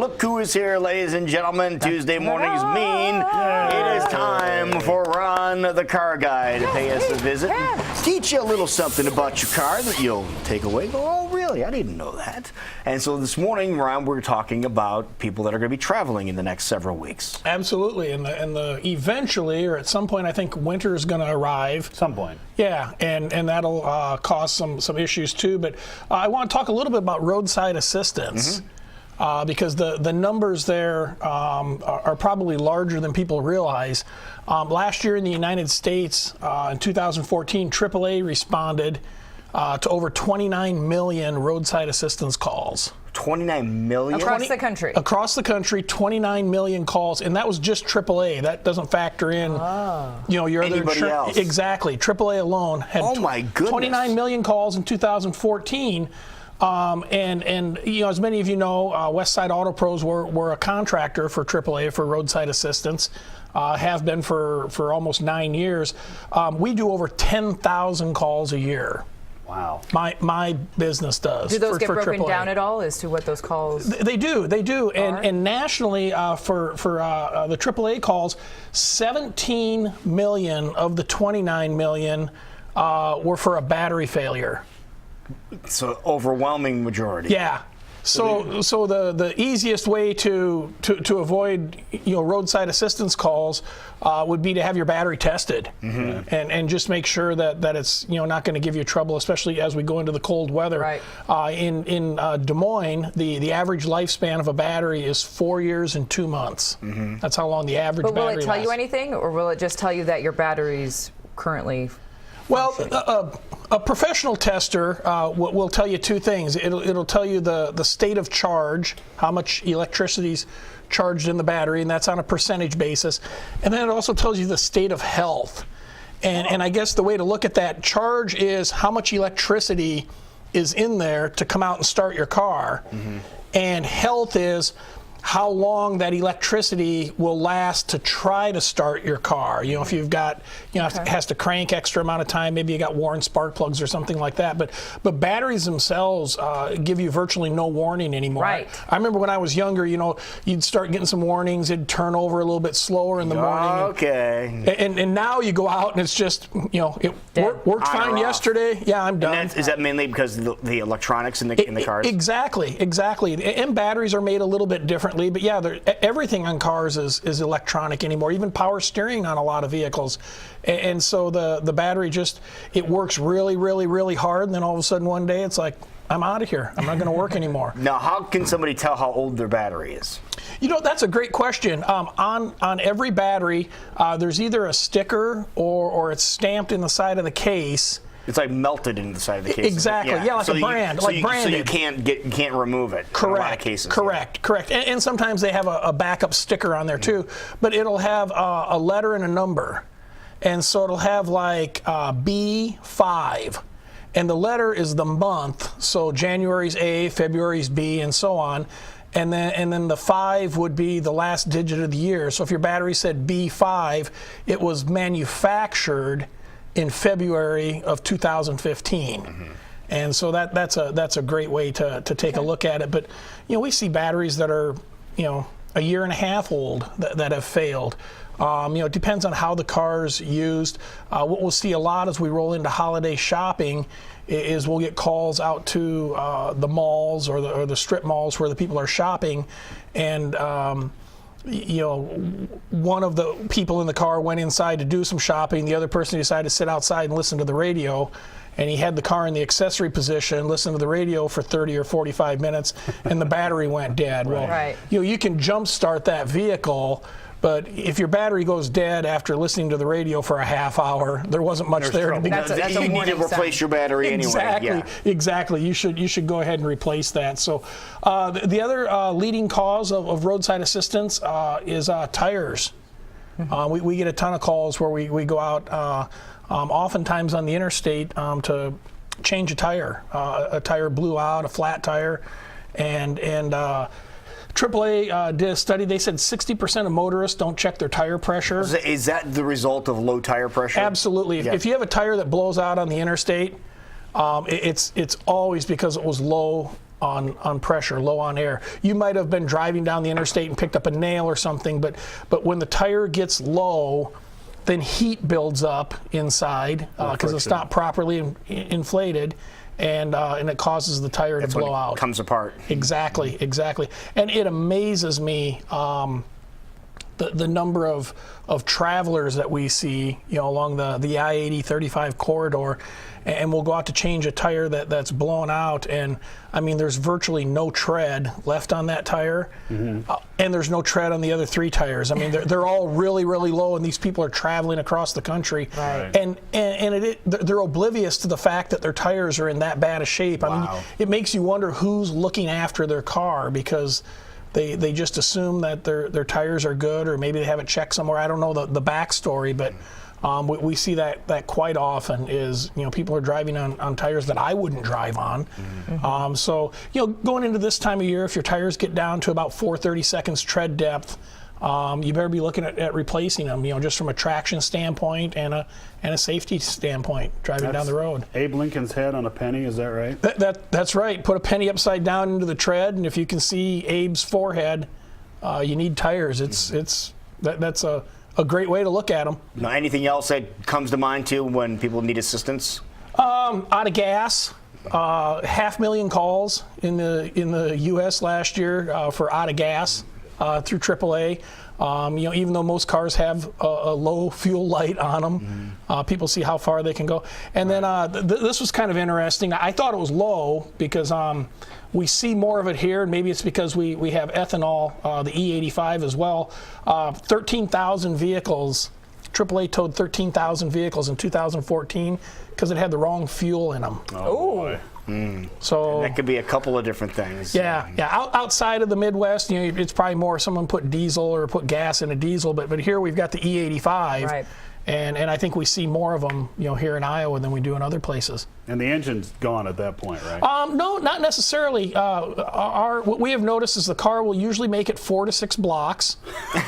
Look who is here, ladies and gentlemen. Tuesday morning's mean. It is time for Ron the Car Guy to pay us a visit and teach you a little something about your car that you'll take away. Oh, really? I didn't know that. And so this morning, Ron, we're talking about people that are going to be traveling in the next several weeks. Absolutely. And the eventually, or at some point, I think winter is going to arrive. Some point. Yeah, and that'll cause some issues too. But I want to talk a little bit about roadside assistance. Because the numbers there are probably larger than people realize. Last year in the United States, in 2014, AAA responded to over 29 million roadside assistance calls. 29 million? Across the country. Across the country, 29 million calls, and that was just AAA. That doesn't factor in, your other anybody else. Exactly. AAA alone had my goodness. 29 million calls in 2014. And as many of you know, Westside Auto Pros were a contractor for AAA for roadside assistance, have been for almost 9 years. We do over 10,000 calls a year. Wow. My business does. Do those get broken AAA. down at all as to what those calls? They do. And nationally, for the AAA calls, 17 million of the 29 million were for a battery failure. So overwhelming majority. Yeah. So the easiest way to avoid roadside assistance calls would be to have your battery tested, and just make sure that it's not going to give you trouble, especially as we go into the cold weather. Right. In Des Moines, the average lifespan of a battery is 4 years and 2 months. That's how long the average But will battery it tell lasts. you anything, or will it just tell you that your battery's currently? Well, a professional tester will tell you two things. It'll tell you the state of charge, how much electricity's charged in the battery, and that's on a percentage basis. And then it also tells you the state of health. And I guess the way to look at that, charge is how much electricity is in there to come out and start your car. And health is how long that electricity will last to try to start your car. If you've got, it has to crank extra amount of time, maybe you got worn spark plugs or something like that. But batteries themselves give you virtually no warning anymore. Right. I remember when I was younger, you'd start getting some warnings. It'd turn over a little bit slower in the morning. Okay. And now you go out and it's just, it worked fine yesterday. Yeah, I'm done. And is that mainly because of the electronics in the cars? Exactly. And batteries are made a little bit differently. But yeah, everything on cars is electronic anymore, even power steering on a lot of vehicles. And so the battery it works really, really, really hard, and then all of a sudden one day it's like, I'm out of here. I'm not going to work anymore. Now, how can somebody tell how old their battery is? That's a great question. On every battery, there's either a sticker or it's stamped in the side of the case. It's like melted into the side of the case. Exactly. Yeah, like a brand, branded. So you can't remove it. Correct. In a lot of cases. Correct. And sometimes they have a backup sticker on there too, but it'll have a letter and a number, and so it'll have like B5, and the letter is the month. So January's A, February's B, and so on. And then the 5 would be the last digit of the year. So if your battery said B5, it was manufactured in February of 2015. And so that's a great way to take a look at it. But we see batteries that are a year and a half old that have failed. It depends on how the car's used. What we'll see a lot as we roll into holiday shopping is we'll get calls out to the malls or the strip malls where the people are shopping, and one of the people in the car went inside to do some shopping. The other person decided to sit outside and listen to the radio, and he had the car in the accessory position, listened to the radio for 30 or 45 minutes, and the battery went dead. Right. Well, you can jump start that vehicle, but if your battery goes dead after listening to the radio for a half hour, there wasn't much there to begin. That's you need to replace your battery anyway. Exactly. You should go ahead and replace that. So the other leading cause of roadside assistance is tires. We get a ton of calls where we go out oftentimes on the interstate to change a tire. A tire blew out, a flat tire, and AAA did a study. They said 60% of motorists don't check their tire pressure. Is that the result of low tire pressure? Absolutely. Yes. If you have a tire that blows out on the interstate, it's always because it was low on pressure, low on air. You might have been driving down the interstate and picked up a nail or something, but when the tire gets low, then heat builds up inside because it's not properly inflated, and it causes the tire to blow out. It comes apart. Exactly. And it amazes me the number of travelers that we see, along the I-80 35 corridor, and we'll go out to change a tire that's blown out, and I mean there's virtually no tread left on that tire, and there's no tread on the other 3 tires. I mean they're all really low, and these people are traveling across the country, and they're oblivious to the fact that their tires are in that bad a shape. I mean, it makes you wonder who's looking after their car, because they just assume that their tires are good, or maybe they haven't checked somewhere. I don't know the backstory, but we see that quite often is, people are driving on tires that I wouldn't drive on. So, going into this time of year, if your tires get down to about 4/32 tread depth, you better be looking at replacing them, just from a traction standpoint and a safety standpoint, driving down the road. Abe Lincoln's head on a penny, is that right? That's right. Put a penny upside down into the tread, and if you can see Abe's forehead, you need tires. That's a great way to look at them. Now, anything else that comes to mind too when people need assistance? Out of gas. 500,000 calls in the U.S. last year for out of gas through AAA. Even though most cars have a low fuel light on them, people see how far they can go. And then this was kind of interesting. I thought it was low because we see more of it here, and maybe it's because we have ethanol, the E85 as well. 13,000 vehicles, AAA towed 13,000 vehicles in 2014 because it had the wrong fuel in them. Oh boy. So that could be a couple of different things. Yeah. Outside of the Midwest, it's probably more someone put diesel or put gas in a diesel, but here we've got the E85, right. and I think we see more of them, here in Iowa than we do in other places. And the engine's gone at that point, right? No, not necessarily. What we have noticed is the car will usually make it 4 to 6 blocks, and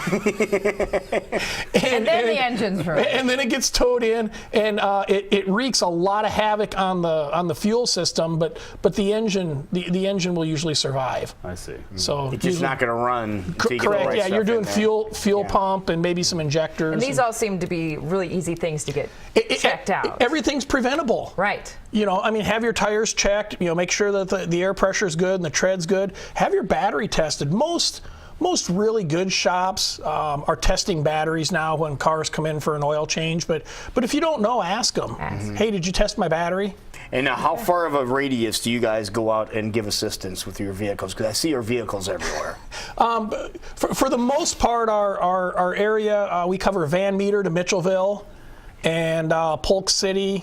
then the engine's running. and then it gets towed in, and it wreaks a lot of havoc on the fuel system. But the engine will usually survive. I see. So It's just not going to run. until you get the correct. right Yeah, stuff you're in doing there. fuel pump and maybe some injectors. And these all seem to be really easy things to get checked out. Everything's preventable. Right. Have your tires checked. Make sure that the air pressure is good and the tread's good. Have your battery tested. Most really good shops are testing batteries now when cars come in for an oil change. But if you don't know, ask them. Hey, did you test my battery? And now, how far of a radius do you guys go out and give assistance with your vehicles? Because I see your vehicles everywhere. For the most part, our area, we cover Van Meter to Mitchellville and Polk City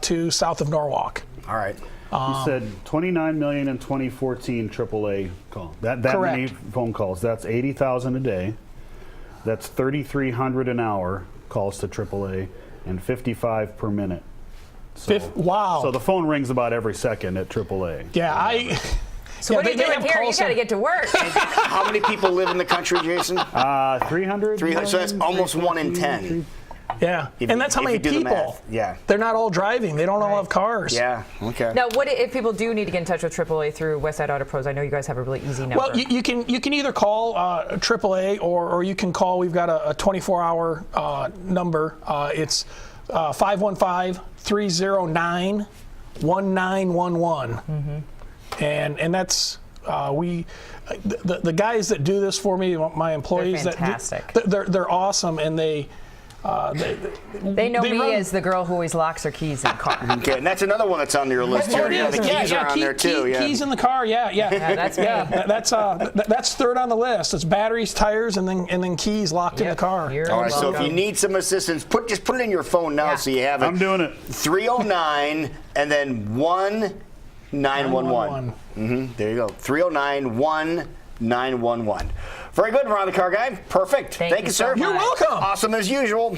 to south of Norwalk. All right. You said 29 million in 2014 AAA call. That many phone calls. That's 80,000 a day. That's 3,300 an hour calls to AAA, and 55 per minute. So, wow. So the phone rings about every second at AAA. Yeah, So what are you doing here? You got to get to work. How many people live in the country, Jason? 300. 300. So that's almost 1 in 10. Yeah, and that's how many people. Yeah. They're not all driving. They don't all have cars. Yeah. Okay. Now, what if people do need to get in touch with AAA through Westside Auto Pros? I know you guys have a really easy number. Well, you can either call AAA or you can call. We've got a 24-hour number. It's 515-309-1911, and that's the guys that do this for me, my employees. They're fantastic. They're awesome, and they know me as the girl who always locks her keys in the car. Okay, and that's another one that's on your list here. Yeah, The keys are on there too. Keys in the car. Yeah, that's me. That's third on the list. It's batteries, tires, and then keys locked in the car. You're All right, so if welcome. you need some assistance, just put it in your phone now so you have it. I'm doing it. 309 and then 1-911. There you go. 309-1911. Very good, Ron the Car Guy. Perfect. Thank you sir. so much. You're welcome. Awesome as usual.